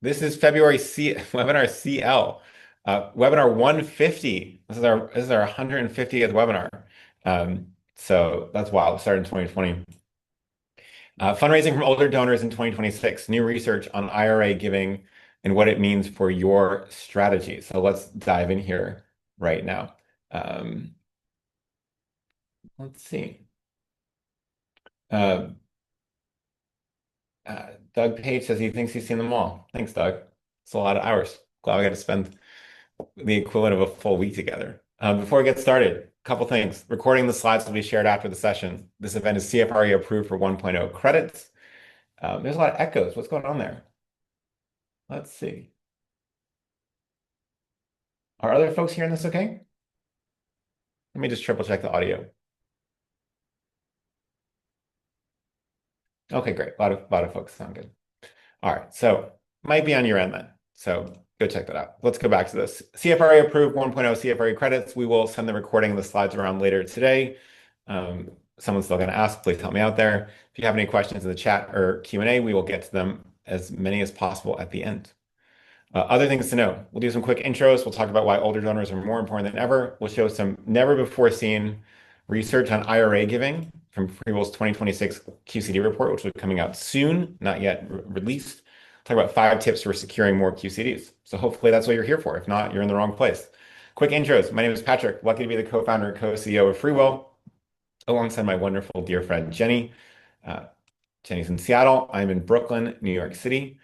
This is February webinar CL, webinar 150. This is our 150th webinar. So that's wild. It started in 2020. Fundraising from older donors in 2026. New research on IRA giving and what it means for your strategy. So let's dive in here right now. Let's see. Uh, Doug Page says he thinks he's seen them all. Thanks, Doug. It's a lot of hours. Glad we got to spend the equivalent of a full week together. Before we get started, a couple things. Recording the slides will be shared after the session. This event is CFRE approved for 1.0 credits. There's a lot of echoes. What's going on there? Let's see. Are other folks hearing this okay? Let me just triple check the audio. Okay, great. A lot of folks sound good. All right, so might be on your end then. So go check that out. Let's go back to this. CFRA approved 1.0 CFRA credits. We will send the recording of the slides around later today. Someone's still going to ask. Please help me out there. If you have any questions in the chat or Q&A, we will get to them as many as possible at the end. Other things to know. We'll do some quick intros. We'll talk about why older donors are more important than ever. We'll show some never before seen research on IRA giving from FreeWill's 2026 QCD report, which will be coming out soon, not yet released. Talk about 5 tips for securing more QCDs. So hopefully that's what you're here for. If not, you're in the wrong place. Quick intros. My name is Patrick. Lucky to be the co-founder and co-CEO of FreeWill, alongside my wonderful dear friend Jenny. Jenny's in Seattle. I'm in Brooklyn, New York City.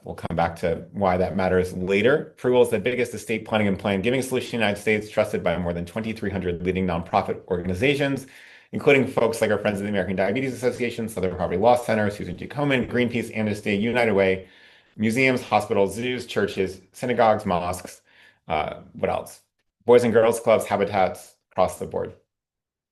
We'll come back to why that matters later. FreeWill is the biggest estate planning and plan giving solution in the United States, trusted by more than 2,300 leading nonprofit organizations, including folks like our friends at the American Diabetes Association, Southern Poverty Law Center, Susan G. Komen, Greenpeace, Amnesty, United Way, museums, hospitals, zoos, churches, synagogues, mosques. What else? Boys and Girls Clubs, habitats across the board,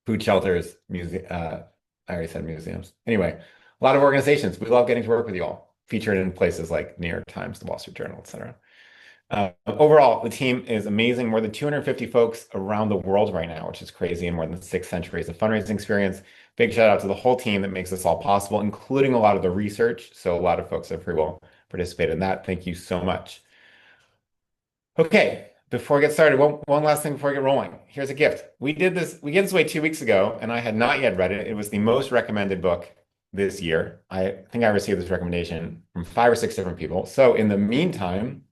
food shelters, I already said museums. Anyway, a lot of organizations. We love getting to work with you all, featured in places like New York Times, the Wall Street Journal, etc. Overall, the team is amazing. More than 250 folks around the world right now, which is crazy, and more than 6 centuries of fundraising experience. Big shout out to the whole team that makes this all possible, including a lot of the research. So a lot of folks at FreeWill participate in that. Thank you so much. Okay, before I get started, one last thing before I get rolling. Here's a gift. We gave this away 2 weeks ago, and I had not yet read it. It was the most recommended book this year. I think I received this recommendation from 5 or 6 different people. So in the meantime,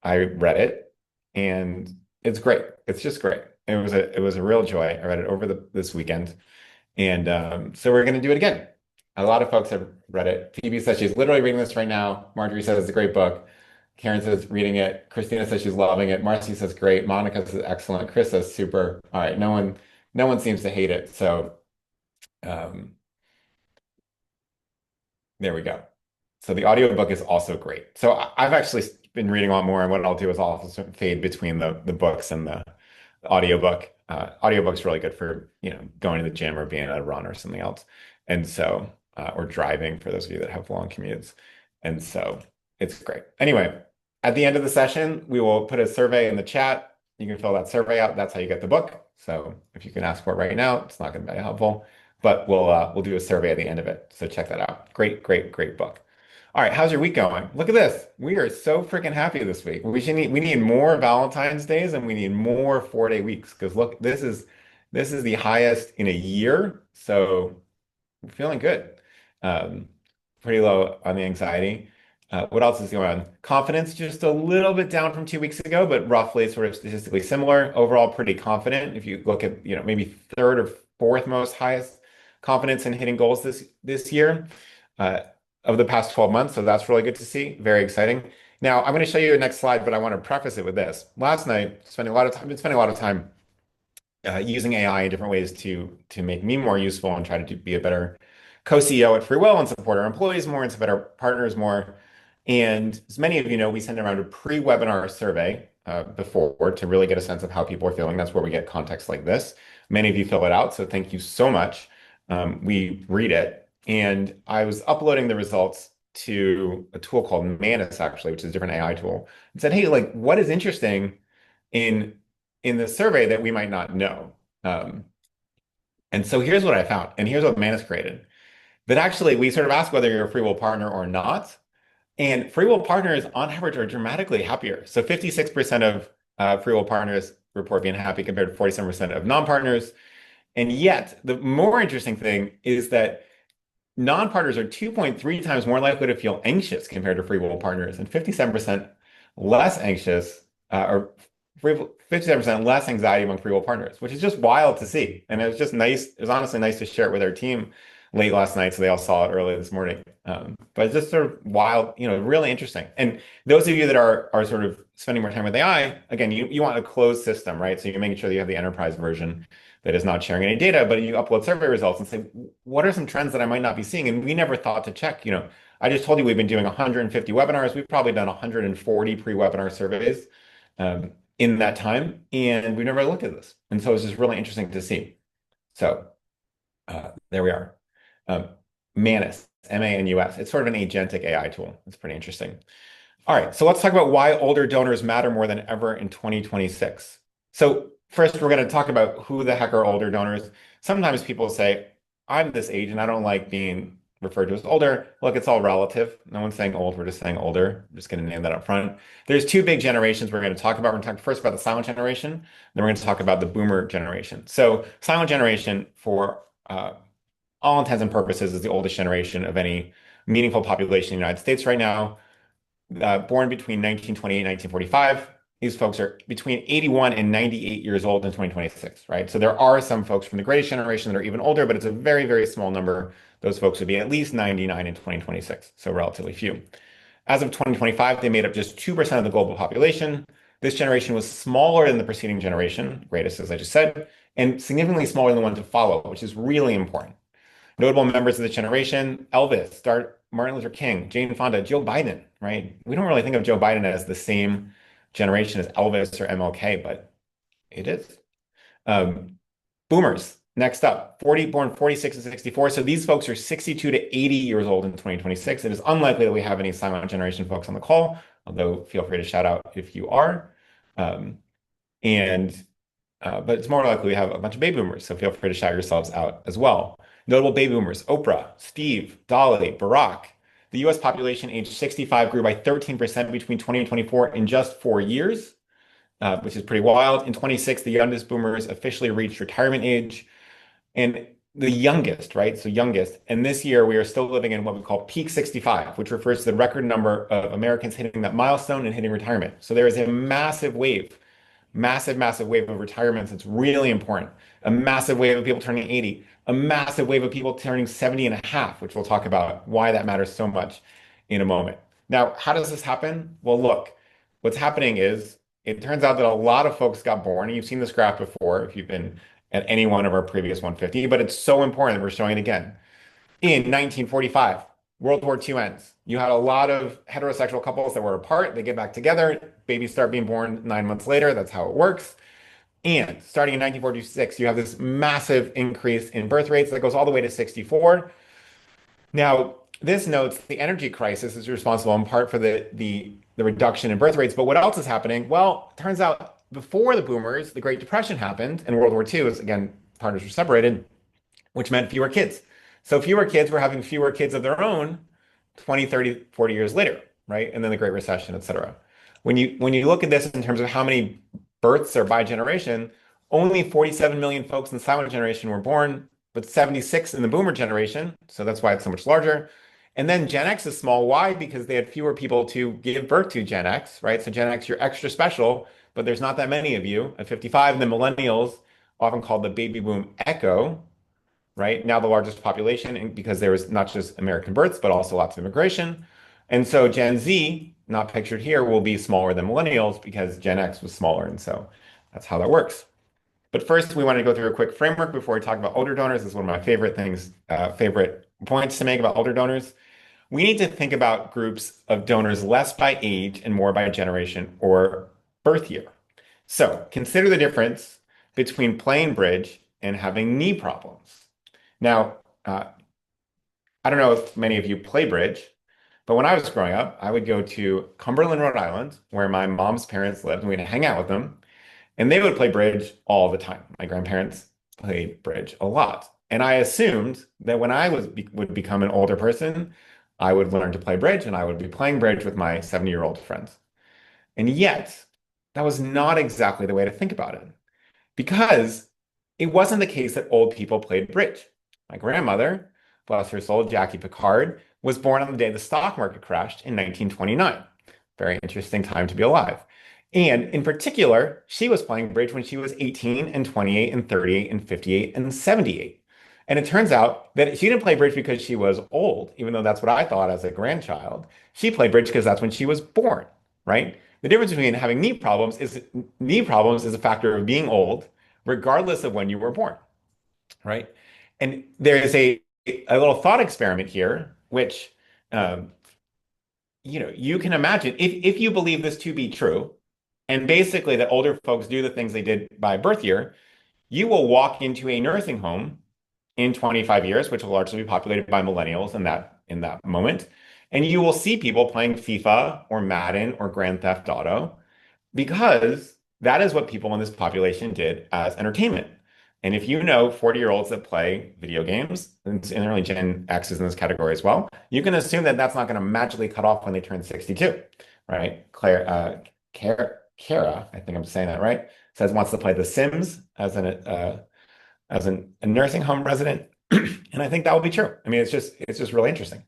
I read it, and it's great. It's just great. It was a real joy. I read it over this weekend, and so we're going to do it again. A lot of folks have read it. Phoebe says she's literally reading this right now. Marjorie says it's a great book. Karen says reading it. Christina says she's loving it. Marcy says great. Monica says excellent. Chris says super. All right, no one seems to hate it. So um, there we go. So the audiobook is also great. So I've actually been reading a lot more, and what I'll do is I'll also fade between the books and the audiobook. Audiobook's really good for, going to the gym or being at a run or something else. And so, or driving for those of you that have long commutes. And so it's great. Anyway, at the end of the session, we will put a survey in the chat. You can fill that survey out. That's how you get the book. So if you can ask for it right now, it's not going to be helpful, but we'll do a survey at the end of it. So check that out. Great, great, great book. All right, how's your week going? Look at this. We are so freaking happy this week. We need more Valentine's Days, and we need more 4-day weeks, because look, this is the highest in a year. So we're feeling good. Pretty low on the anxiety. What else is going on? Confidence just a little bit down from 2 weeks ago, but roughly sort of statistically similar. Overall, pretty confident. If you look at, maybe third or fourth most highest confidence in hitting goals this year. Of the past 12 months. So that's really good to see. Very exciting. Now, I'm going to show you the next slide, but I want to preface it with this. Last night, I've been spending a lot of time using AI in different ways to make me more useful and try to be a better co-CEO at FreeWill and support our employees more and support our partners more. And as many of you know, we send around a pre-webinar survey before to really get a sense of how people are feeling. That's where we get context like this. Many of you fill it out, so thank you so much. We read it. And I was uploading the results to a tool called Manus, actually, which is a different AI tool, and said, hey, like, what is interesting in the survey that we might not know? And so here's what I found, and here's what Manus created. That actually, we sort of asked whether you're a FreeWill partner or not. And FreeWill partners, on average, are dramatically happier. So 56% of FreeWill partners report being happy compared to 47% of non-partners. And yet, the more interesting thing is that non-partners are 2.3 times more likely to feel anxious compared to free will partners, and 57% less anxious, or 57% less anxiety among free will partners, which is just wild to see. And it was just nice. It was honestly nice to share it with our team late last night, so they all saw it early this morning. But it's just sort of wild, really interesting. And those of you that are sort of spending more time with AI, again, you want a closed system, right? So you're making sure that you have the enterprise version that is not sharing any data, but you upload survey results and say, what are some trends that I might not be seeing? And we never thought to check. I just told you we've been doing 150 webinars. We've probably done 140 pre-webinar surveys in that time, and we never looked at this. And so it's just really interesting to see. So there we are. Manus, MANUS. It's sort of an agentic AI tool. It's pretty interesting. All right, so let's talk about why older donors matter more than ever in 2026. So first, we're going to talk about who the heck are older donors. Sometimes people say, I'm this age and I don't like being referred to as older. Look, it's all relative. No one's saying old, we're just saying older. I'm just going to name that up front. There's two big generations we're going to talk about. We're going to talk first about the silent generation, then we're going to talk about the boomer generation. So silent generation, for all intents and purposes, is the oldest generation of any meaningful population in the United States right now. Born between 1928 and 1945. These folks are between 81 and 98 years old in 2026, right? So there are some folks from the greatest generation that are even older, but it's a very, very small number. Those folks would be at least 99 in 2026, so relatively few. As of 2025, they made up just 2% of the global population. This generation was smaller than the preceding generation, greatest, as I just said, and significantly smaller than the one to follow, which is really important. Notable members of the generation: Elvis, Martin Luther King, Jane Fonda, Joe Biden, right? We don't really think of Joe Biden as the same generation as Elvis or MLK, but it is. Um, Boomers, next up, born 46 and 64. So these folks are 62 to 80 years old in 2026. It is unlikely that we have any silent generation folks on the call, although feel free to shout out if you are. Um, and but it's more likely we have a bunch of baby boomers, so feel free to shout yourselves out as well. Notable baby boomers: Oprah, Steve, Dolly, Barack. The US population aged 65 grew by 13% between 20 and 24 in just 4 years, which is pretty wild. In 26, the youngest boomers officially reached retirement age. And the youngest, right? So youngest. And this year, we are still living in what we call peak 65, which refers to the record number of Americans hitting that milestone and hitting retirement. So there is a massive wave of retirements. It's really important. A massive wave of people turning 80, a massive wave of people turning 70 and a half, which we'll talk about why that matters so much in a moment. Now, how does this happen? Well, look, what's happening is it turns out that a lot of folks got born, and you've seen this graph before if you've been at any one of our previous 150, but it's so important that we're showing it again. In 1945, World War II ends. You had a lot of heterosexual couples that were apart. They get back together. Babies start being born 9 months later. That's how it works. And starting in 1946, you have this massive increase in birth rates that goes all the way to 64. Now, this notes the energy crisis is responsible in part for the reduction in birth rates. But what else is happening? Well, it turns out before the boomers, the Great Depression happened, and World War II is, again, partners were separated, which meant fewer kids. So fewer kids were having fewer kids of their own 20, 30, 40 years later, right? And then the Great Recession, et cetera. When you look at this in terms of how many births are by generation, only 47 million folks in the silent generation were born, but 76 in the boomer generation. So that's why it's so much larger. And then Gen X is small. Why? Because they had fewer people to give birth to Gen X, right? So Gen X, you're extra special, but there's not that many of you at 55. And then millennials, often called the baby boom echo, right? Now the largest population, and because there was not just American births, but also lots of immigration. And so Gen Z, not pictured here, will be smaller than millennials because Gen X was smaller. And so that's how that works. But first, we want to go through a quick framework before we talk about older donors. This is one of my favorite things, favorite points to make about older donors. We need to think about groups of donors less by age and more by generation or birth year. So consider the difference between playing bridge and having knee problems. Now, I don't know if many of you play bridge, but when I was growing up, I would go to Cumberland, Rhode Island, where my mom's parents lived, and we'd hang out with them. And they would play bridge all the time. My grandparents played bridge a lot. And I assumed that when I would become an older person, I would learn to play bridge and I would be playing bridge with my 70-year-old friends. And yet, that was not exactly the way to think about it because it wasn't the case that old people played bridge. My grandmother, bless her soul, Jackie Picard, was born on the day the stock market crashed in 1929. Very interesting time to be alive. And in particular, she was playing bridge when she was 18 and 28 and 38 and 58 and 78. And it turns out that she didn't play bridge because she was old, even though that's what I thought as a grandchild. She played bridge because that's when she was born, right? The difference between having knee problems is a factor of being old, regardless of when you were born, right? And there is a little thought experiment here, which um, you can imagine if you believe this to be true, and basically that older folks do the things they did by birth year, you will walk into a nursing home in 25 years, which will largely be populated by millennials in that moment, and you will see people playing FIFA or Madden or Grand Theft Auto because that is what people in this population did as entertainment. And if you know 40-year-olds that play video games, and generally Gen X is in this category as well, you can assume that that's not going to magically cut off when they turn 62, right? Kara, I think I'm saying that right, says wants to play The Sims as a nursing home resident, and I think that will be true. I mean, it's just really interesting.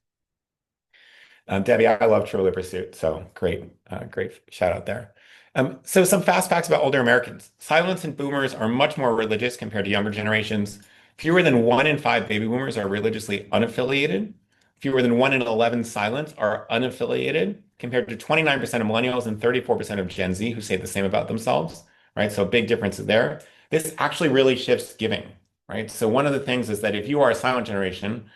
Debbie, I love Trivial Pursuit, so great shout out there. So some fast facts about older Americans. Silents and boomers are much more religious compared to younger generations. Fewer than 1 in 5 baby boomers are religiously unaffiliated. Fewer than 1 in 11 silents are unaffiliated, compared to 29% of millennials and 34% of Gen Z who say the same about themselves, right? So big differences there. This actually really shifts giving, right? So one of the things is that if you are a silent generation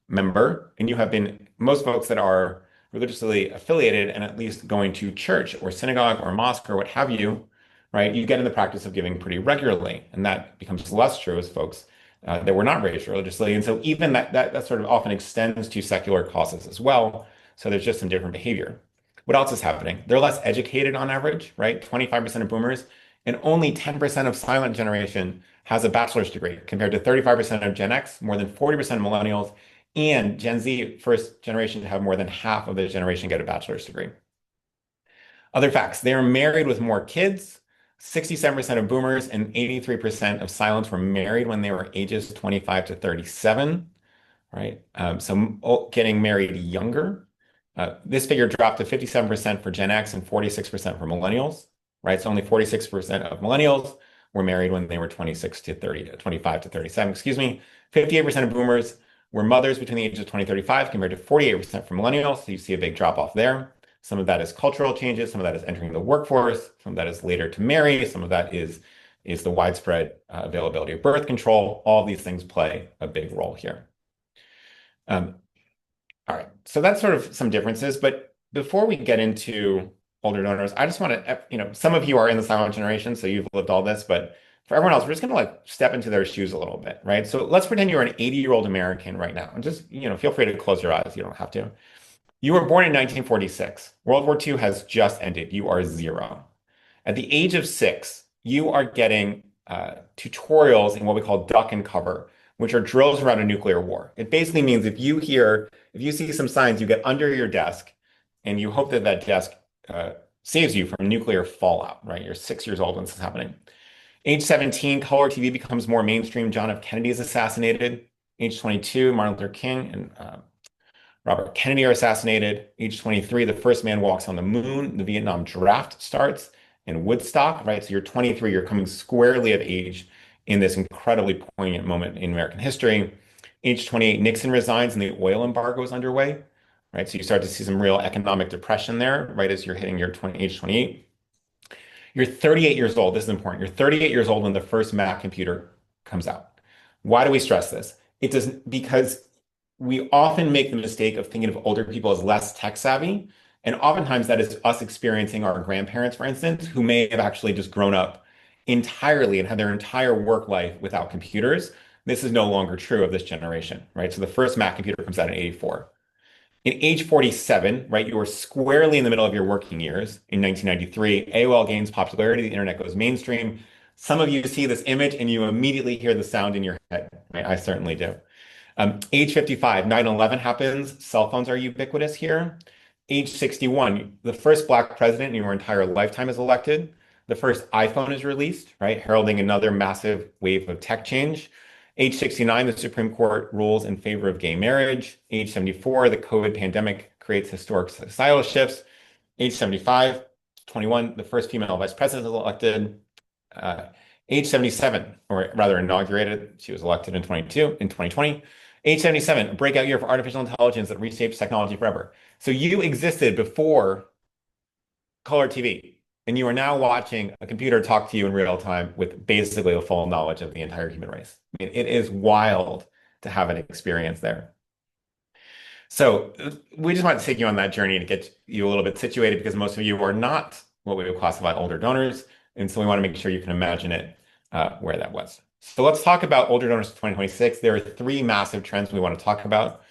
member and you have been, most folks that are religiously affiliated and at least going to church or synagogue or mosque or what have you, right? You get in the practice of giving pretty regularly, and that becomes less true as folks that were not raised religiously. And so even that sort of often extends to secular causes as well. So there's just some different behavior. What else is happening? They're less educated on average, right? 25% of boomers and only 10% of silent generation has a bachelor's degree compared to 35% of Gen X, more than 40% of millennials, and Gen Z, first generation to have more than half of the generation get a bachelor's degree. Other facts, they are married with more kids. 67% of boomers and 83% of silents were married when they were ages 25 to 37, right? So getting married younger. This figure dropped to 57% for Gen X and 46% for millennials, right? So only 46% of millennials were married when they were 26 to 30, 25 to 37, excuse me. 58% of boomers were mothers between the ages of 20 and 35 compared to 48% for millennials. So you see a big drop off there. Some of that is cultural changes. Some of that is entering the workforce. Some of that is later to marry. Some of that is the widespread availability of birth control. All of these things play a big role here. Um, all right, so that's sort of some differences. But before we get into older donors, I just want to, some of you are in the silent generation, so you've lived all this, but for everyone else, we're just going to like step into their shoes a little bit, right? So let's pretend you're an 80-year-old American right now, and just, feel free to close your eyes. You don't have to. You were born in 1946. World War II has just ended. You are 0. At the age of 6, you are getting tutorials in what we call duck and cover, which are drills around a nuclear war. It basically means if you see some signs, you get under your desk and you hope that that desk saves you from nuclear fallout, right? You're 6 years old when this is happening. Age 17, color TV becomes more mainstream. John F. Kennedy is assassinated. Age 22, Martin Luther King and Robert Kennedy are assassinated. Age 23, the first man walks on the moon. The Vietnam draft starts in Woodstock, right? So you're 23, you're coming squarely of age in this incredibly poignant moment in American history. Age 28, Nixon resigns and the oil embargo is underway, right? So you start to see some real economic depression there, right, as you're hitting your age 28. You're 38 years old. This is important. You're 38 years old when the first Mac computer comes out. Why do we stress this? It doesn't because we often make the mistake of thinking of older people as less tech savvy. And oftentimes that is us experiencing our grandparents, for instance, who may have actually just grown up entirely and had their entire work life without computers. This is no longer true of this generation, right? So the first Mac computer comes out in 84. In age 47, right, you are squarely in the middle of your working years. In 1993, AOL gains popularity, the internet goes mainstream. Some of you see this image and you immediately hear the sound in your head, right? I certainly do. Age 55, 9/11 happens. Cell phones are ubiquitous here. Age 61, the first Black president in your entire lifetime is elected. The first iPhone is released, right? Heralding another massive wave of tech change. Age 69, the Supreme Court rules in favor of gay marriage. Age 74, the COVID pandemic creates historic societal shifts. Age 75, 21, the first female vice president is elected. Uh, Age 77, or rather inaugurated, she was elected in 2020. Age 77, a breakout year for artificial intelligence that reshapes technology forever. So you existed before color TV, and you are now watching a computer talk to you in real time with basically the full knowledge of the entire human race. I mean, it is wild to have an experience there. So we just want to take you on that journey to get you a little bit situated because most of you are not what we would classify older donors. And so we want to make sure you can imagine it where that was. So let's talk about older donors in 2026. There are three massive trends we want to talk about.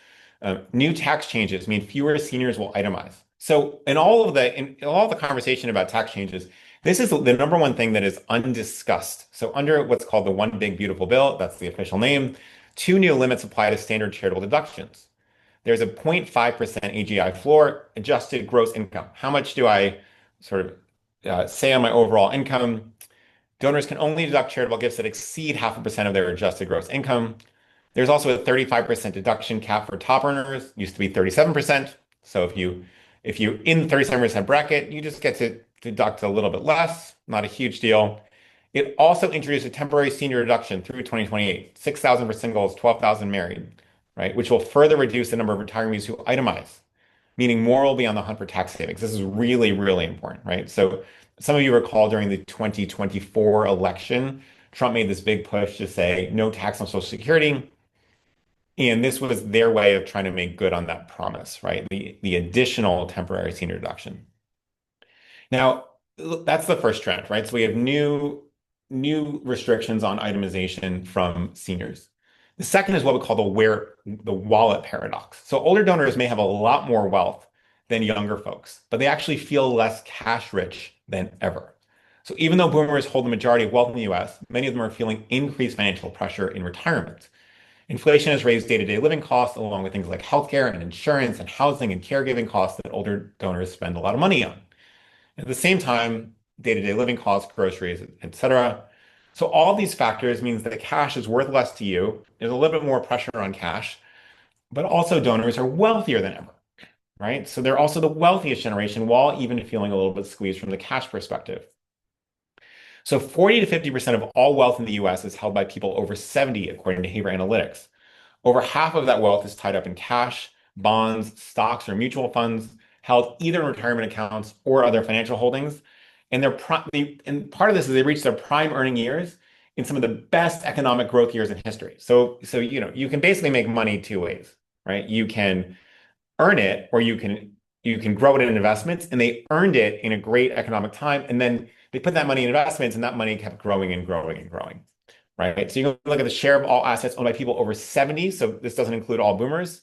New tax changes mean fewer seniors will itemize. So in all the conversation about tax changes, this is the number one thing that is undiscussed. So under what's called the One Big Beautiful Bill, that's the official name, two new limits apply to standard charitable deductions. There's a 0.5% AGI floor, adjusted gross income. How much do I sort of say on my overall income? Donors can only deduct charitable gifts that exceed 0.5% of their adjusted gross income. There's also a 35% deduction cap for top earners, used to be 37%. So if you in the 37% bracket, you just get to deduct a little bit less, not a huge deal. It also introduced a temporary senior deduction through 2028, 6,000 for singles, 12,000 married, right? Which will further reduce the number of retirees who itemize, meaning more will be on the hunt for tax savings. This is really, really important, right? So some of you recall during the 2024 election, Trump made this big push to say no tax on Social Security. And this was their way of trying to make good on that promise, right? The additional temporary senior deduction. Now, that's the first trend, right? So we have new restrictions on itemization from seniors. The second is what we call the wallet paradox. So older donors may have a lot more wealth than younger folks, but they actually feel less cash rich than ever. So even though boomers hold the majority of wealth in the US, many of them are feeling increased financial pressure in retirement. Inflation has raised day-to-day living costs, along with things like healthcare and insurance and housing and caregiving costs that older donors spend a lot of money on. At the same time, day-to-day living costs, groceries, etc. So all these factors means that cash is worth less to you. There's a little bit more pressure on cash, but also donors are wealthier than ever, right? So they're also the wealthiest generation while even feeling a little bit squeezed from the cash perspective. So 40 to 50% of all wealth in the US is held by people over 70, according to Haber Analytics. Over half of that wealth is tied up in cash, bonds, stocks, or mutual funds held either in retirement accounts or other financial holdings. And part of this is they reach their prime earning years in some of the best economic growth years in history. So you can basically make money two ways, right? You can earn it, or you can grow it in investments, and they earned it in a great economic time, and then they put that money in investments, and that money kept growing and growing and growing, right? So you can look at the share of all assets owned by people over 70. So this doesn't include all boomers.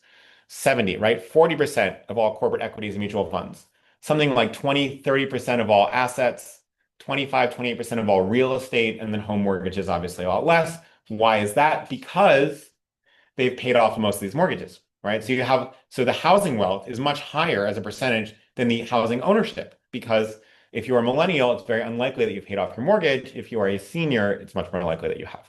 70, right? 40% of all corporate equities and mutual funds. Something like 20, 30% of all assets, 25, 28% of all real estate, and then home mortgages, obviously a lot less. Why is that? Because they've paid off most of these mortgages, right? So the housing wealth is much higher as a percentage than the housing ownership, because if you're a millennial, it's very unlikely that you've paid off your mortgage. If you are a senior, it's much more likely that you have.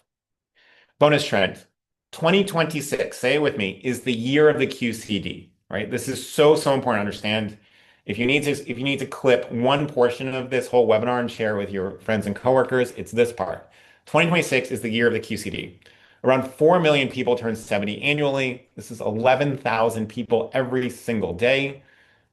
Bonus trend. 2026, say it with me, is the year of the QCD, right? This is so, so important to understand. If you need to clip one portion of this whole webinar and share with your friends and coworkers, it's this part. 2026 is the year of the QCD. Around 4 million people turn 70 annually. This is 11,000 people every single day.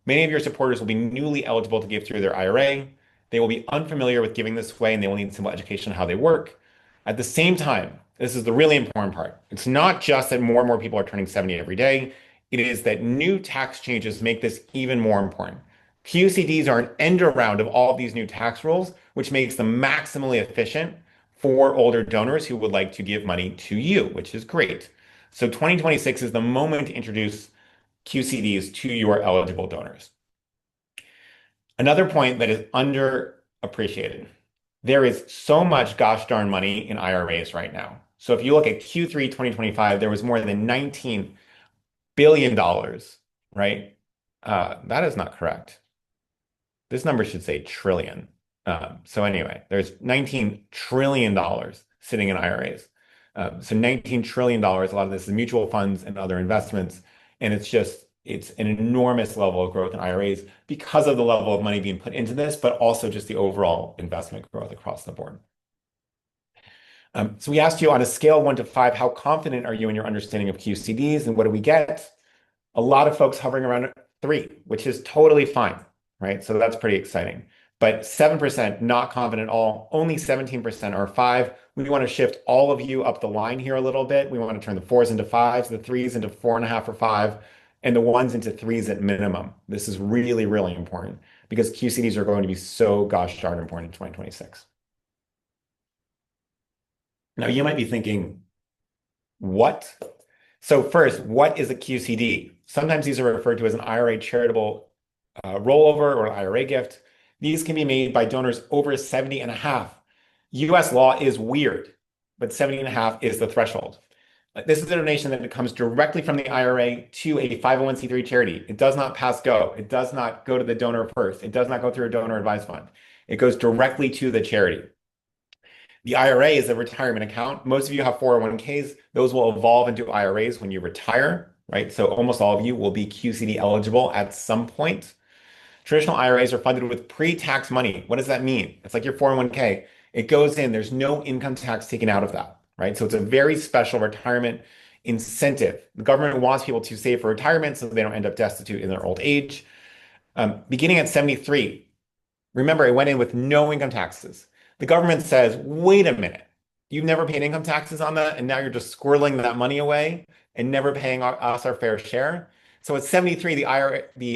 Many of your supporters will be newly eligible to give through their IRA. They will be unfamiliar with giving this way, and they will need simple education on how they work. At the same time, this is the really important part. It's not just that more and more people are turning 70 every day. It is that new tax changes make this even more important. QCDs are an end around of all of these new tax rules, which makes them maximally efficient for older donors who would like to give money to you, which is great. So 2026 is the moment to introduce QCDs to your eligible donors. Another point that is underappreciated. There is so much gosh darn money in IRAs right now. So if you look at Q3 2025, there was more than $19 billion, right? That is not correct. This number should say trillion. So anyway, there's $19 trillion sitting in IRAs. So $19 trillion, a lot of this is mutual funds and other investments. And it's an enormous level of growth in IRAs because of the level of money being put into this, but also just the overall investment growth across the board. So we asked you on a scale of 1 to 5, how confident are you in your understanding of QCDs, and what do we get? A lot of folks hovering around 3, which is totally fine, right? So that's pretty exciting. But 7% not confident at all. Only 17% are 5. We want to shift all of you up the line here a little bit. We want to turn the 4s into 5s, the 3s into 4.5 or 5, and the 1s into 3s at minimum. This is really, really important because QCDs are going to be so gosh darn important in 2026. Now, you might be thinking, what? So first, what is a QCD? Sometimes these are referred to as an IRA charitable rollover or an IRA gift. These can be made by donors over 70 and a half. US law is weird, but 70 and a half is the threshold. This is a donation that comes directly from the IRA to a 501c3 charity. It does not pass go. It does not go to the donor first. It does not go through a donor advised fund. It goes directly to the charity. The IRA is a retirement account. Most of you have 401ks. Those will evolve into IRAs when you retire, right? So almost all of you will be QCD eligible at some point. Traditional IRAs are funded with pre-tax money. What does that mean? It's like your 401k. It goes in, there's no income tax taken out of that, right? So it's a very special retirement incentive. The government wants people to save for retirement so they don't end up destitute in their old age. Beginning at 73, remember, it went in with no income taxes. The government says, wait a minute, you've never paid income taxes on that, and now you're just squirreling that money away and never paying us our fair share. So at 73, the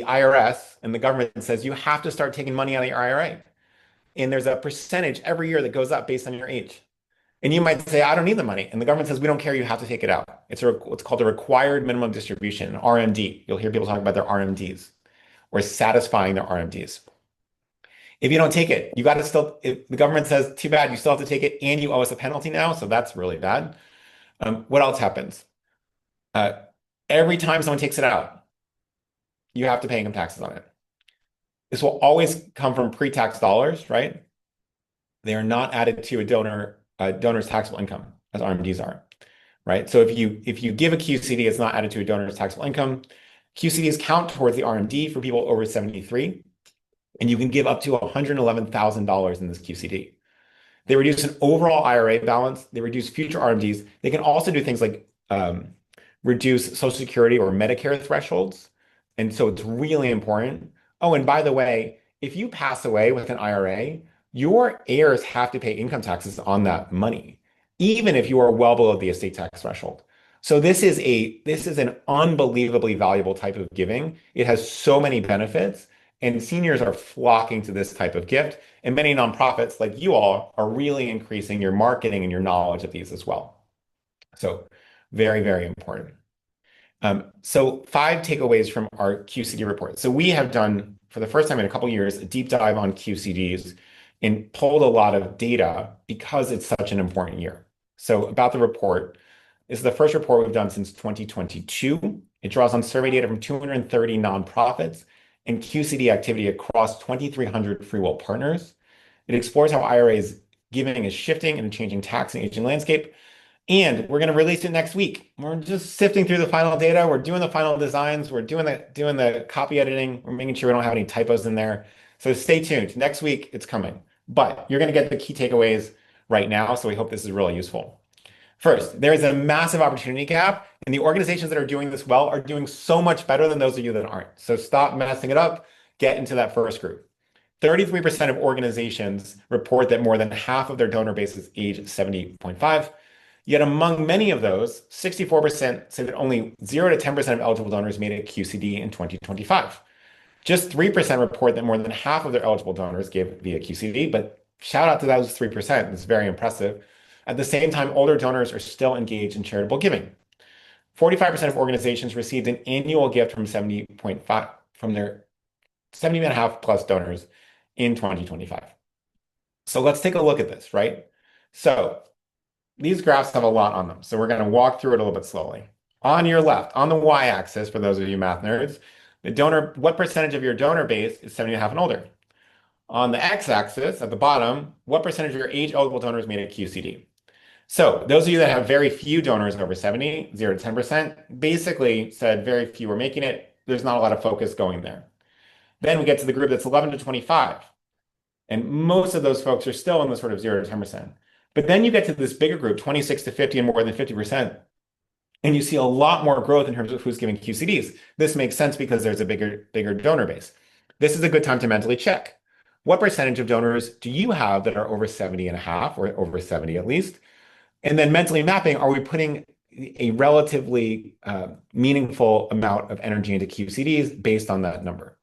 IRS and the government says you have to start taking money out of your IRA. And there's a percentage every year that goes up based on your age. And you might say, I don't need the money. And the government says, we don't care, you have to take it out. What's called a required minimum distribution, an RMD. You'll hear people talk about their RMDs or satisfying their RMDs. If you don't take it, you got to still, if the government says, too bad, you still have to take it and you owe us a penalty now. So that's really bad. What else happens? Every time someone takes it out, you have to pay income taxes on it. This will always come from pre-tax dollars, right? They are not added to a donor's taxable income as RMDs are, right? So if you give a QCD, it's not added to a donor's taxable income. QCDs count towards the RMD for people over 73, and you can give up to $111,000 in this QCD. They reduce an overall IRA balance. They reduce future RMDs. They can also do things like reduce Social Security or Medicare thresholds. And so it's really important. Oh, and by the way, if you pass away with an IRA, your heirs have to pay income taxes on that money, even if you are well below the estate tax threshold. So this is an unbelievably valuable type of giving. It has so many benefits, and seniors are flocking to this type of gift. And many nonprofits like you all are really increasing your marketing and your knowledge of these as well. So very, very important. So 5 takeaways from our QCD report. So we have done, for the first time in a couple of years, a deep dive on QCDs and pulled a lot of data because it's such an important year. So about the report, this is the first report we've done since 2022. It draws on survey data from 230 nonprofits and QCD activity across 2,300 FreeWill partners. It explores how IRA's giving is shifting in a changing tax and aging landscape. And we're going to release it next week. We're just sifting through the final data. We're doing the final designs. We're doing the copy editing. We're making sure we don't have any typos in there. So stay tuned. Next week, it's coming. But you're going to get the key takeaways right now. So we hope this is really useful. First, there is a massive opportunity gap, and the organizations that are doing this well are doing so much better than those of you that aren't. So stop messing it up. Get into that first group. 33% of organizations report that more than half of their donor base is age 70.5. Yet among many of those, 64% say that only 0 to 10% of eligible donors made a QCD in 2025. Just 3% report that more than half of their eligible donors gave via QCD, but shout out to those 3%. It's very impressive. At the same time, older donors are still engaged in charitable giving. 45% of organizations received an annual gift from 70.5 from their 70 and a half plus donors in 2025. So let's take a look at this, right? So these graphs have a lot on them, so we're going to walk through it a little bit slowly. On your left, on the y-axis, for those of you math nerds, what percentage of your donor base is 70 and a half and older? On the x-axis, at the bottom, what percentage of your age-eligible donors made a QCD? So those of you that have very few donors over 70, 0 to 10%, basically said very few are making it. There's not a lot of focus going there. Then we get to the group that's 11 to 25. And most of those folks are still in the sort of 0 to 10%. But then you get to this bigger group, 26 to 50 and more than 50%. And you see a lot more growth in terms of who's giving QCDs. This makes sense because there's a bigger donor base. This is a good time to mentally check. What percentage of donors do you have that are over 70 and a half or over 70 at least? And then mentally mapping, are we putting a relatively meaningful amount of energy into QCDs based on that number?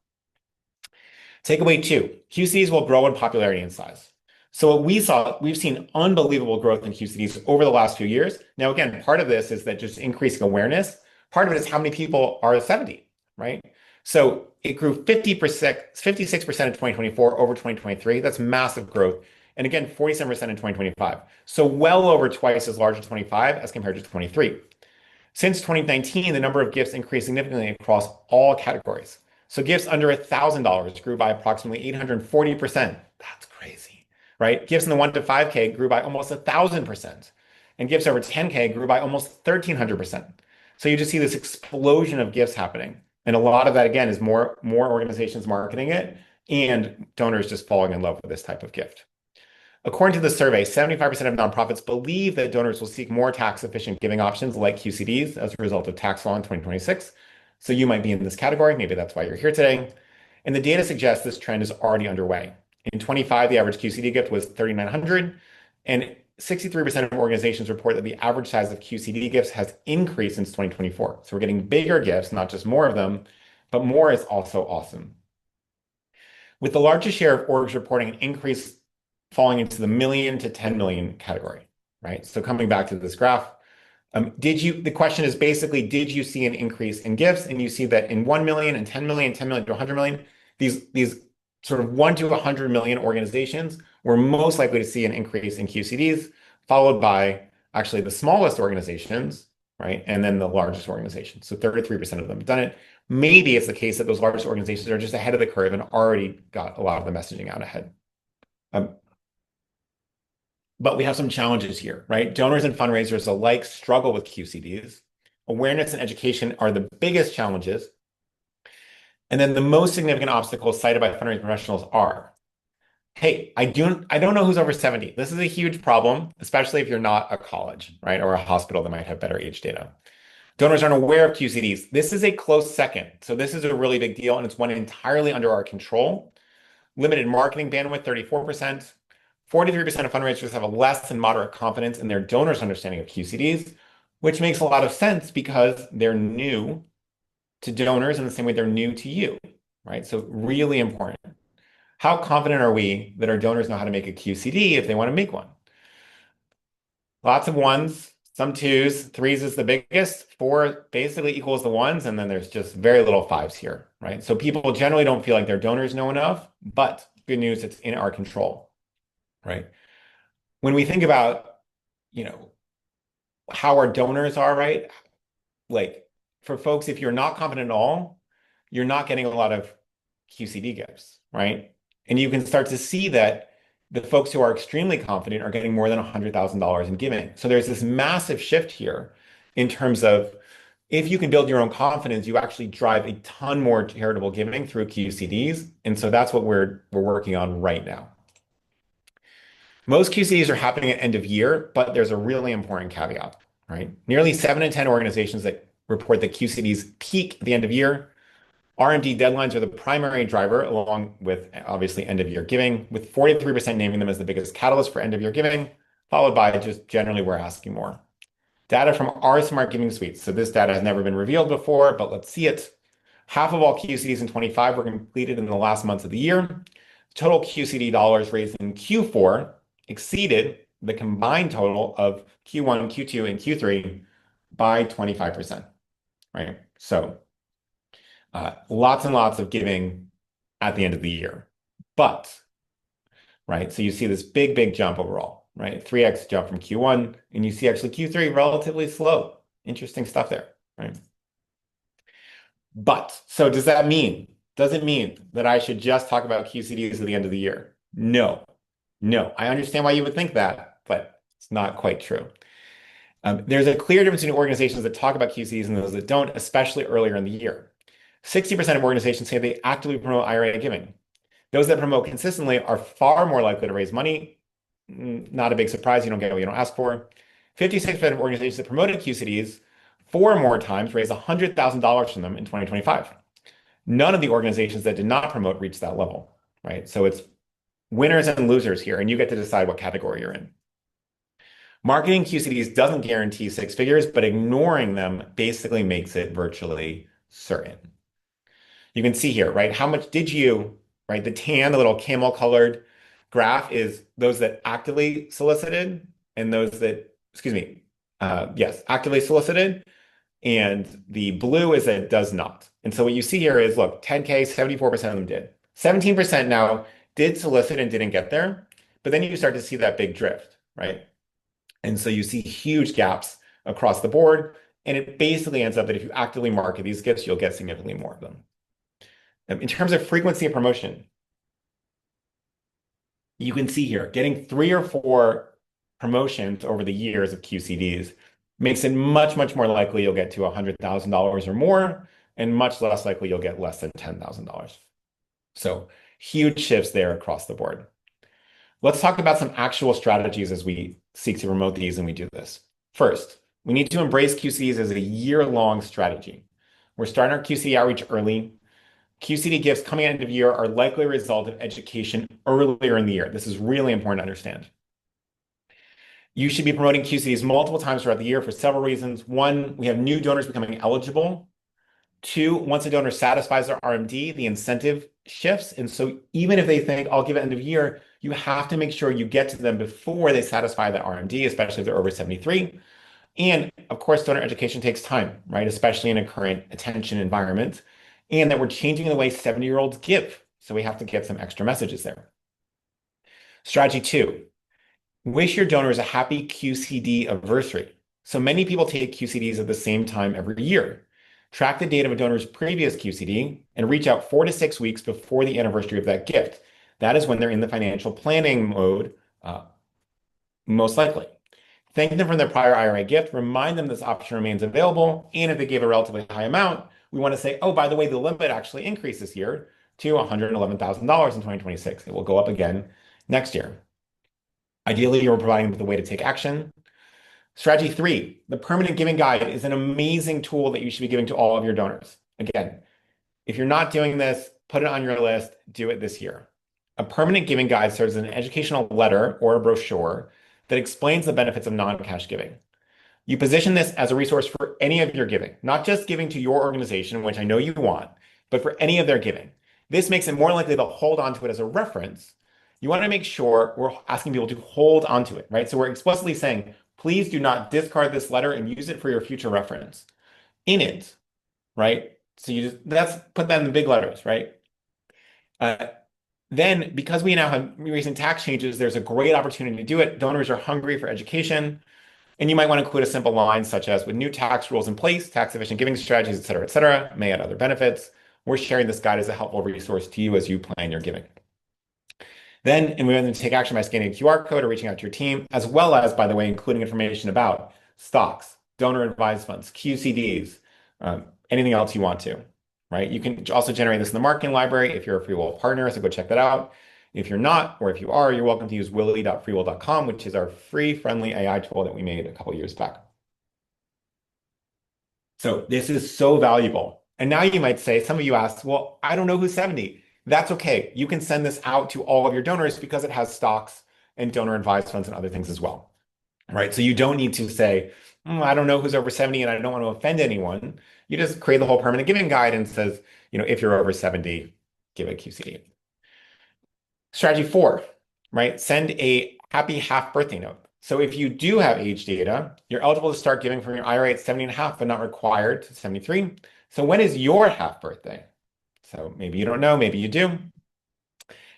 Takeaway 2, QCDs will grow in popularity and size. So what we've seen unbelievable growth in QCDs over the last few years. Now, again, part of this is that just increasing awareness. Part of it is how many people are 70, right? So it grew 56% in 2024 over 2023. That's massive growth. And again, 47% in 2025. So well over twice as large as 25 as compared to 23. Since 2019, the number of gifts increased significantly across all categories. So gifts under $1,000 grew by approximately 840%. That's crazy, right? Gifts in the 1 to 5K grew by almost 1,000%. And gifts over 10K grew by almost 1,300%. So you just see this explosion of gifts happening. And a lot of that, again, is more organizations marketing it and donors just falling in love with this type of gift. According to the survey, 75% of nonprofits believe that donors will seek more tax-efficient giving options like QCDs as a result of tax law in 2026. So you might be in this category. Maybe that's why you're here today. And the data suggests this trend is already underway. In 25, the average QCD gift was $3,900, and 63% of organizations report that the average size of QCD gifts has increased since 2024. So we're getting bigger gifts, not just more of them, but more is also awesome. With the largest share of orgs reporting an increase falling into the million to 10 million category, right? So coming back to this graph, the question is basically, did you see an increase in gifts? And you see that in 1 million and 10 million, 10 million to 100 million, these sort of 1 to 100 million organizations were most likely to see an increase in QCDs, followed by actually the smallest organizations, right? And then the largest organizations. So 33% of them have done it. Maybe it's the case that those largest organizations are just ahead of the curve and already got a lot of the messaging out ahead. But we have some challenges here, right? Donors and fundraisers alike struggle with QCDs. Awareness and education are the biggest challenges. And then the most significant obstacles cited by fundraising professionals are, hey, I don't know who's over 70. This is a huge problem, especially if you're not a college, right? Or a hospital that might have better age data. Donors aren't aware of QCDs. This is a close second. So this is a really big deal, and it's one entirely under our control. Limited marketing bandwidth, 34%. 43% of fundraisers have a less than moderate confidence in their donors' understanding of QCDs, which makes a lot of sense because they're new to donors in the same way they're new to you, right? So really important. How confident are we that our donors know how to make a QCD if they want to make one? Lots of ones, some twos, threes is the biggest, 4 basically equals the ones, and then there's just very little 5s here, right? So people generally don't feel like their donors know enough, but good news, it's in our control. Right. When we think about, how our donors are, right? Like for folks, if you're not confident at all, you're not getting a lot of QCD gifts, right? And you can start to see that the folks who are extremely confident are getting more than $100,000 in giving. So there's this massive shift here in terms of if you can build your own confidence, you actually drive a ton more charitable giving through QCDs. And so that's what we're working on right now. Most QCDs are happening at end of year, but there's a really important caveat, right? Nearly 7 in 10 organizations that report that QCDs peak at the end of year. RMD deadlines are the primary driver, along with obviously end of year giving, with 43% naming them as the biggest catalyst for end of year giving, followed by just generally we're asking more. Data from our Smart Giving Suite. So this data has never been revealed before, but let's see it. Half of all QCDs in 25 were completed in the last months of the year. Total QCD dollars raised in Q4 exceeded the combined total of Q1, Q2, and Q3 by 25%, right? So lots and lots of giving at the end of the year. But, right, so you see this big, big jump overall. right? 3x jump from Q1, and you see actually Q3 relatively slow. Interesting stuff there, right? But so does that mean? Does it mean that I should just talk about QCDs at the end of the year? No, no. I understand why you would think that, but it's not quite true. There's a clear difference between organizations that talk about QCDs and those that don't, especially earlier in the year. 60% of organizations say they actively promote IRA giving. Those that promote consistently are far more likely to raise money. Not a big surprise. You don't get what you don't ask for. 56% of organizations that promoted QCDs 4 more times raised $100,000 from them in 2025. None of the organizations that did not promote reached that level, right? So it's winners and losers here, and you get to decide what category you're in. Marketing QCDs doesn't guarantee 6 figures, but ignoring them basically makes it virtually certain. You can see here, right? How much did you, right? The tan, the little camel colored graph is those that actively solicited and those that, excuse me, yes, actively solicited. And the blue is that it does not. And so what you see here is, look, 10K, 74% of them did. 17% now did solicit and didn't get there. But then you start to see that big drift, right? And so you see huge gaps across the board. And it basically ends up that if you actively market these gifts, you'll get significantly more of them. In terms of frequency of promotion, you can see here, getting 3 or 4 promotions over the years of QCDs makes it much, much more likely you'll get to $100,000 or more, and much less likely you'll get less than $10,000. So huge shifts there across the board. Let's talk about some actual strategies as we seek to promote these and we do this. First, we need to embrace QCDs as a year-long strategy. We're starting our QCD outreach early. QCD gifts coming at end of year are likely a result of education earlier in the year. This is really important to understand. You should be promoting QCDs multiple times throughout the year for several reasons. One, we have new donors becoming eligible. Two, once a donor satisfies their RMD, the incentive shifts. And so even if they think, I'll give it end of year, you have to make sure you get to them before they satisfy that RMD, especially if they're over 73. And of course, donor education takes time, right? Especially in a current attention environment. And that we're changing the way 70-year-olds give. So we have to get some extra messages there. Strategy 2, wish your donors a happy QCD anniversary. So many people take QCDs at the same time every year. Track the date of a donor's previous QCD and reach out 4 to 6 weeks before the anniversary of that gift. That is when they're in the financial planning mode, most likely. Thank them for their prior IRA gift. Remind them this option remains available. And if they gave a relatively high amount, we want to say, oh, by the way, the limit actually increased this year to $111,000 in 2026. It will go up again next year. Ideally, you're providing them with a way to take action. Strategy 3, the permanent giving guide is an amazing tool that you should be giving to all of your donors. Again, if you're not doing this, put it on your list, do it this year. A permanent giving guide serves as an educational letter or a brochure that explains the benefits of non-cash giving. You position this as a resource for any of your giving, not just giving to your organization, which I know you want, but for any of their giving. This makes it more likely they'll hold on to it as a reference. You want to make sure we're asking people to hold on to it, right? So we're explicitly saying, please do not discard this letter and use it for your future reference in it, right? So put that in the big letters, right? Then, because we now have recent tax changes, there's a great opportunity to do it. Donors are hungry for education. And you might want to include a simple line such as, with new tax rules in place, tax efficient giving strategies, et cetera, may add other benefits. We're sharing this guide as a helpful resource to you as you plan your giving. Then, and we want to take action by scanning a QR code or reaching out to your team, as well as, by the way, including information about stocks, donor advised funds, QCDs, anything else you want to, right? You can also generate this in the marketing library if you're a FreeWill partner, so go check that out. If you're not, or if you are, you're welcome to use willy.freewill.com, which is our free, friendly AI tool that we made a couple years back. So this is so valuable. And now you might say, some of you asked, well, I don't know who's 70. That's okay. You can send this out to all of your donors because it has stocks and donor advised funds and other things as well, right? So you don't need to say, I don't know who's over 70 and I don't want to offend anyone. You just create the whole permanent giving guide and says, if you're over 70, give a QCD. Strategy 4, right? Send a happy half birthday note. So if you do have age data, you're eligible to start giving from your IRA at 70 and a half, but not required to 73. So when is your half birthday? So maybe you don't know, maybe you do.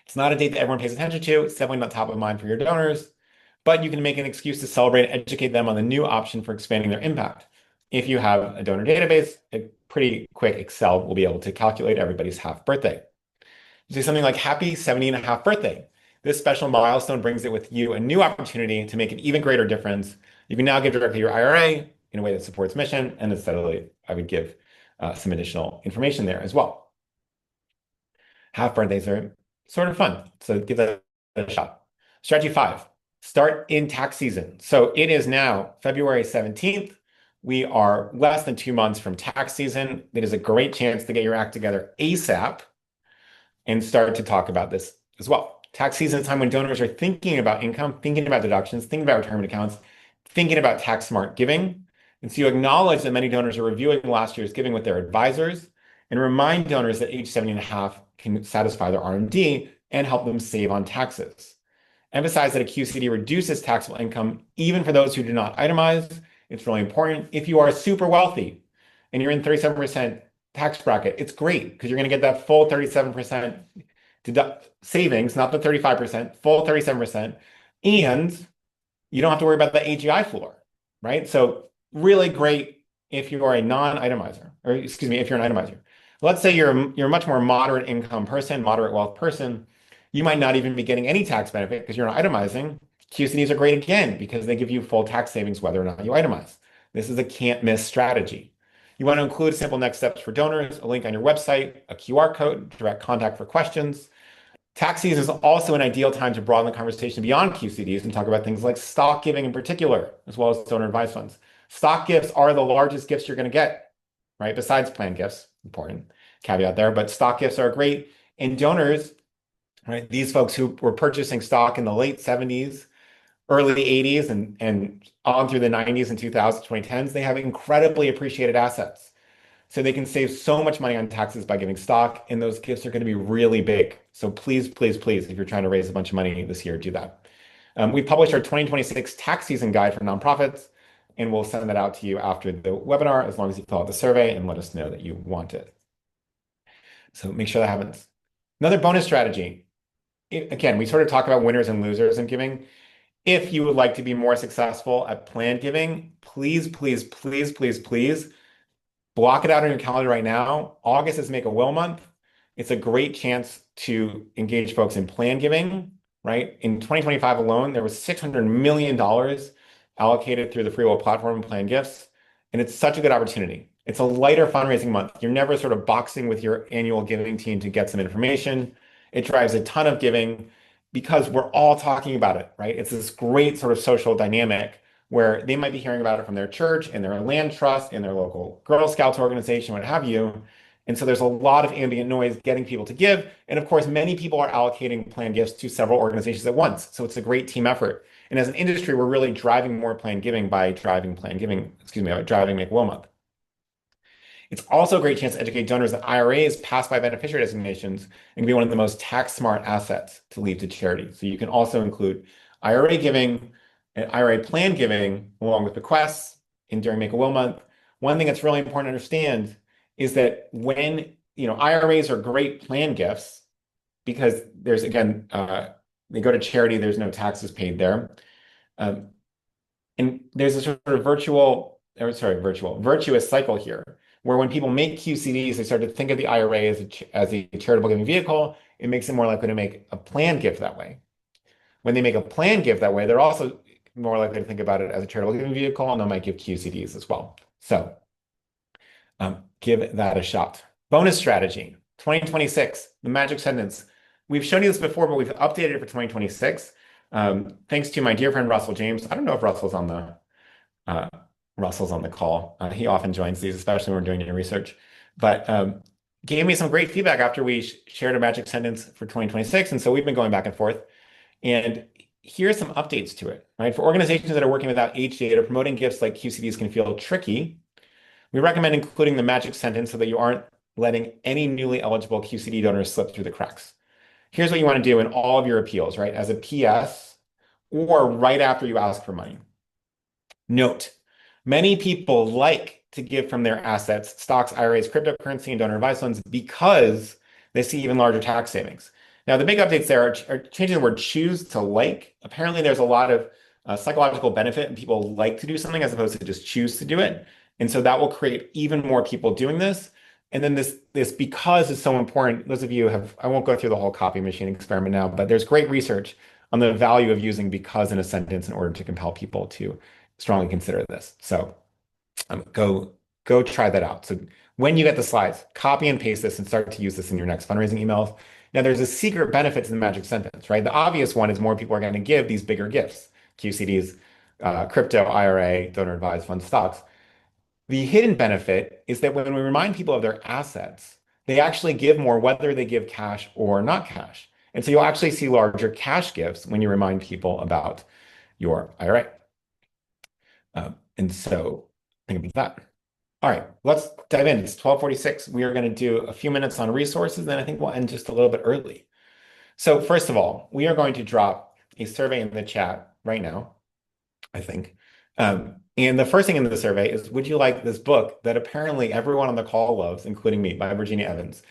It's not a date that everyone pays attention to. It's definitely not top of mind for your donors. but you can make an excuse to celebrate and educate them on the new option for expanding their impact. If you have a donor database, a pretty quick Excel will be able to calculate everybody's half birthday. You say something like happy 70 and a half birthday. This special milestone brings it with you a new opportunity to make an even greater difference. You can now give directly your IRA in a way that supports mission, and steadily I would give some additional information there as well. Half birthdays are sort of fun, so give that a shot. Strategy 5, start in tax season. So it is now February 17th. We are less than 2 months from tax season. It is a great chance to get your act together ASAP and start to talk about this as well. Tax season is a time when donors are thinking about income, thinking about deductions, thinking about retirement accounts, thinking about tax smart giving. And so you acknowledge that many donors are reviewing last year's giving with their advisors and remind donors that age 70 and a half can satisfy their RMD and help them save on taxes. Emphasize that a QCD reduces taxable income even for those who do not itemize. It's really important. If you are super wealthy and you're in 37% tax bracket, it's great because you're going to get that full 37% savings, not the 35%, full 37%. And you don't have to worry about the AGI floor, right? So really great if you are a non-itemizer, or excuse me, if you're an itemizer. Let's say you're a much more moderate income person, moderate wealth person. You might not even be getting any tax benefit because you're not itemizing. QCDs are great again because they give you full tax savings whether or not you itemize. This is a can't miss strategy. You want to include simple next steps for donors, a link on your website, a QR code, direct contact for questions. Tax season is also an ideal time to broaden the conversation beyond QCDs and talk about things like stock giving in particular, as well as donor advised funds. Stock gifts are the largest gifts you're going to get, right? Besides planned gifts, important caveat there, but stock gifts are great. And donors, right? These folks who were purchasing stock in the late 70s, early 80s, and on through the 90s and 2000s, 2010s, they have incredibly appreciated assets. So they can save so much money on taxes by giving stock, and those gifts are going to be really big. So please, please, please, if you're trying to raise a bunch of money this year, do that. We published our 2026 tax season guide for nonprofits, and we'll send that out to you after the webinar, as long as you fill out the survey and let us know that you want it. So make sure that happens. Another bonus strategy. Again, we sort of talk about winners and losers in giving. If you would like to be more successful at planned giving, please, please, please, please, please block it out on your calendar right now. August is Make a Will month. It's a great chance to engage folks in plan giving, right? In 2025 alone, there was $600 million allocated through the FreeWill platform and plan gifts. And it's such a good opportunity. It's a lighter fundraising month. You're never sort of boxing with your annual giving team to get some information. It drives a ton of giving because we're all talking about it, right? It's this great sort of social dynamic where they might be hearing about it from their church and their land trust and their local Girl Scouts organization, what have you. And so there's a lot of ambient noise getting people to give. And of course, many people are allocating planned gifts to several organizations at once. So it's a great team effort. And as an industry, we're really driving more planned giving by driving planned giving, by driving Make a Will Month. It's also a great chance to educate donors that IRAs passed by beneficiary designations and can be one of the most tax smart assets to leave to charity. So you can also include IRA giving and IRA plan giving along with bequests in during Make a Will Month. One thing that's really important to understand is that when, IRAs are great plan gifts because there's, again, they go to charity, there's no taxes paid there. And there's a sort of virtuous cycle here, where when people make QCDs, they start to think of the IRA as a charitable giving vehicle. It makes them more likely to make a planned gift that way. When they make a planned gift that way, they're also more likely to think about it as a charitable giving vehicle, and they might give QCDs as well. So give that a shot. Bonus strategy, 2026, the magic sentence. We've shown you this before, but we've updated it for 2026. Thanks to my dear friend, Russell James. I don't know if Russell's on the call. He often joins these, especially when we're doing your research, but gave me some great feedback after we shared a magic sentence for 2026. And so we've been going back and forth. And here's some updates to it, right? For organizations that are working without age data, promoting gifts like QCDs can feel tricky. We recommend including the magic sentence so that you aren't letting any newly eligible QCD donors slip through the cracks. Here's what you want to do in all of your appeals, right? As a PS or right after you ask for money. Note, many people like to give from their assets, stocks, IRAs, cryptocurrency, and donor advised funds because they see even larger tax savings. Now, the big updates there are changing the word choose to like. Apparently, there's a lot of psychological benefit and people like to do something as opposed to just choose to do it. And so that will create even more people doing this. And then this because is so important. Those of you have, I won't go through the whole copy machine experiment now, but there's great research on the value of using because in a sentence in order to compel people to strongly consider this. So go try that out. So when you get the slides, copy and paste this and start to use this in your next fundraising emails. Now, there's a secret benefit to the magic sentence, right? The obvious one is more people are going to give these bigger gifts, QCDs, crypto, IRA, donor advised fund stocks. The hidden benefit is that when we remind people of their assets, they actually give more, whether they give cash or not cash. And so you'll actually see larger cash gifts when you remind people about your IRA. And so think about that. All right, let's dive in. It's 12:46. We are going to do a few minutes on resources, then I think we'll end just a little bit early. So first of all, we are going to drop a survey in the chat right now, I think. And the first thing in the survey is, would you like this book that apparently everyone on the call loves, including me, by Virginia Evans?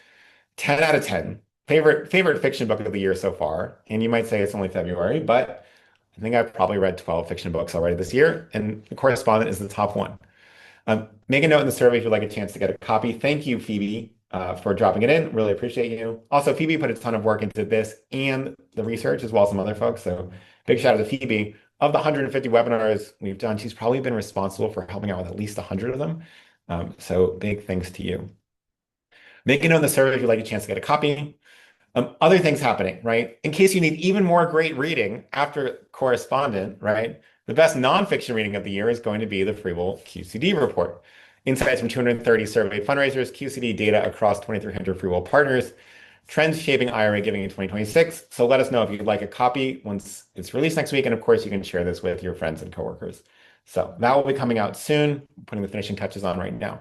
10 out of 10. Favorite fiction book of the year so far. And you might say it's only February, but I think I've probably read 12 fiction books already this year, and The Correspondent is the top one. Make a note in the survey if you'd like a chance to get a copy. Thank you, Phoebe, for dropping it in. Really appreciate you. Also, Phoebe put a ton of work into this and the research, as well as some other folks. So big shout out to Phoebe. Of the 150 webinars we've done, she's probably been responsible for helping out with at least 100 of them. So big thanks to you. Make a note in the survey if you'd like a chance to get a copy. Other things happening, right? In case you need even more great reading after Correspondent, right? The best nonfiction reading of the year is going to be the FreeWill QCD Report. Insights from 230 surveyed fundraisers, QCD data across 2,300 FreeWill partners, trends shaping IRA giving in 2026. So let us know if you'd like a copy once it's released next week. And of course, you can share this with your friends and coworkers. So that will be coming out soon. I'm putting the finishing touches on right now.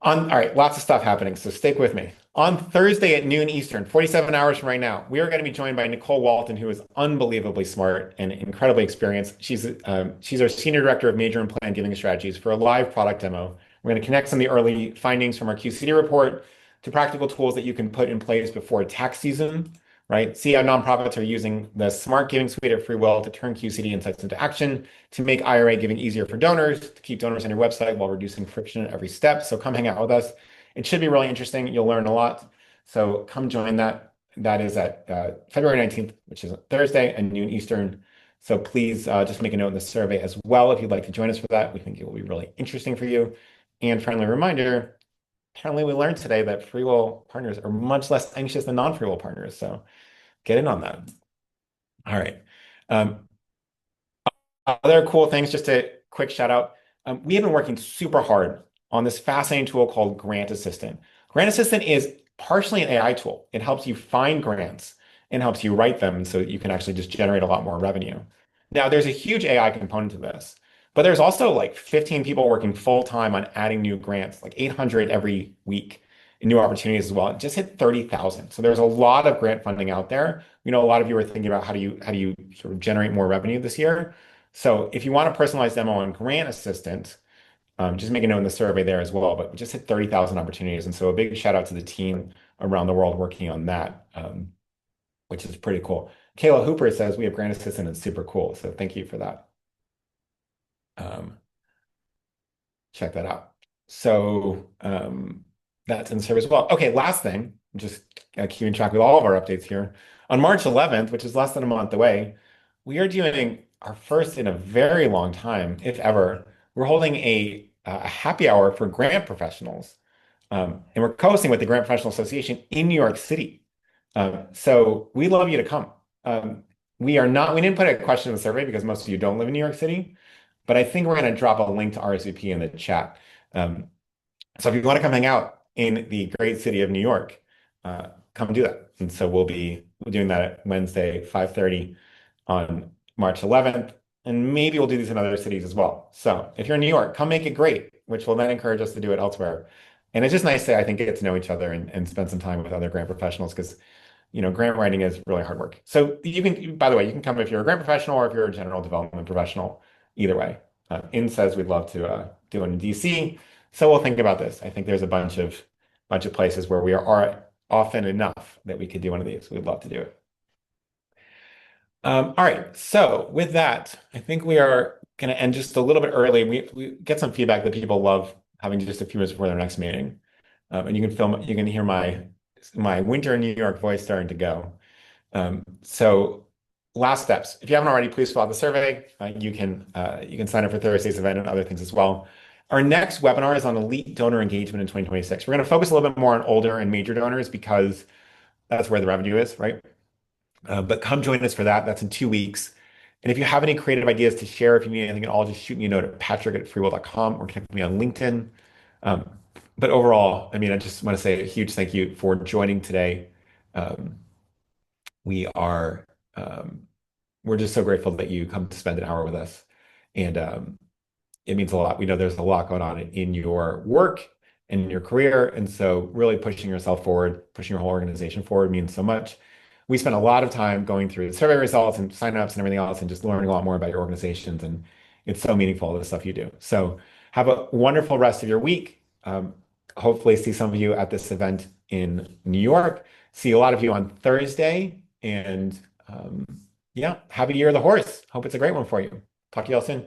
All right, lots of stuff happening, so stick with me. On Thursday at noon Eastern, 47 hours from right now, we are going to be joined by Nicole Walton, who is unbelievably smart and incredibly experienced. She's our Senior Director of Major and Planned Giving Strategies for a live product demo. We're going to connect some of the early findings from our QCD report to practical tools that you can put in place before tax season, right? See how nonprofits are using the smart giving suite at FreeWill to turn QCD insights into action, to make IRA giving easier for donors, to keep donors on your website while reducing friction at every step. So come hang out with us. It should be really interesting. You'll learn a lot. So come join that. That is at February 19th, which is Thursday at noon Eastern. So please just make a note in the survey as well if you'd like to join us for that. We think it will be really interesting for you. And friendly reminder, apparently we learned today that FreeWill partners are much less anxious than non-FreeWill partners. So get in on that. All right. Other cool things, just a quick shout out. We have been working super hard on this fascinating tool called Grant Assistant. Grant Assistant is partially an AI tool. It helps you find grants and helps you write them so that you can actually just generate a lot more revenue. Now, there's a huge AI component to this, but there's also like 15 people working full time on adding new grants, like 800 every week in new opportunities as well. It just hit 30,000. So there's a lot of grant funding out there. You know, a lot of you are thinking about how do you sort of generate more revenue this year. So if you want a personalized demo on Grant Assistant, just make a note in the survey there as well. But we just hit 30,000 opportunities. And so a big shout out to the team around the world working on that, which is pretty cool. Kayla Hooper says we have Grant Assistant. It's super cool. So thank you for that. Check that out. So that's in the survey as well. Okay, last thing, just keeping track with all of our updates here. On March 11th, which is less than a month away, we are doing our first in a very long time, if ever. We're holding a happy hour for grant professionals. And we're co-hosting with the Grant Professional Association in New York City. So we'd love you to come. We didn't put a question in the survey because most of you don't live in New York City, but I think we're going to drop a link to RSVP in the chat. So if you want to come hang out in the great city of New York, come do that. And so we'll be doing that at Wednesday, 5:30 on March 11th. And maybe we'll do these in other cities as well. So if you're in New York, come make it great, which will then encourage us to do it elsewhere. And it's just nice to, I think, get to know each other and spend some time with other grant professionals because, you know, grant writing is really hard work. So you can, by the way, you can come if you're a grant professional or if you're a general development professional, either way. In says we'd love to do it in DC. So we'll think about this. I think there's a bunch of places where we are often enough that we could do one of these. We'd love to do it. All right. So with that, I think we are going to end just a little bit early. We get some feedback that people love having just a few minutes before their next meeting. And you can hear my winter in New York voice starting to go. So last steps. If you haven't already, please fill out the survey. You can sign up for Thursday's event and other things as well. Our next webinar is on elite donor engagement in 2026. We're going to focus a little bit more on older and major donors because that's where the revenue is, right? But come join us for that. That's in 2 weeks. And if you have any creative ideas to share, if you need anything at all, just shoot me a note at patrick@freewill.com or connect with me on LinkedIn. Um, but overall, I mean, I just want to say a huge thank you for joining today. Um, we are um, we're just so grateful that you come to spend an hour with us, and it means a lot. We know there's a lot going on in your work and in your career. And so really pushing yourself forward, pushing your whole organization forward means so much. We spent a lot of time going through the survey results and signups and everything else and just learning a lot more about your organizations. And it's so meaningful, the stuff you do. So have a wonderful rest of your week. Hopefully see some of you at this event in New York. See a lot of you on Thursday. And yeah, happy year of the horse. Hope it's a great one for you. Talk to you all soon.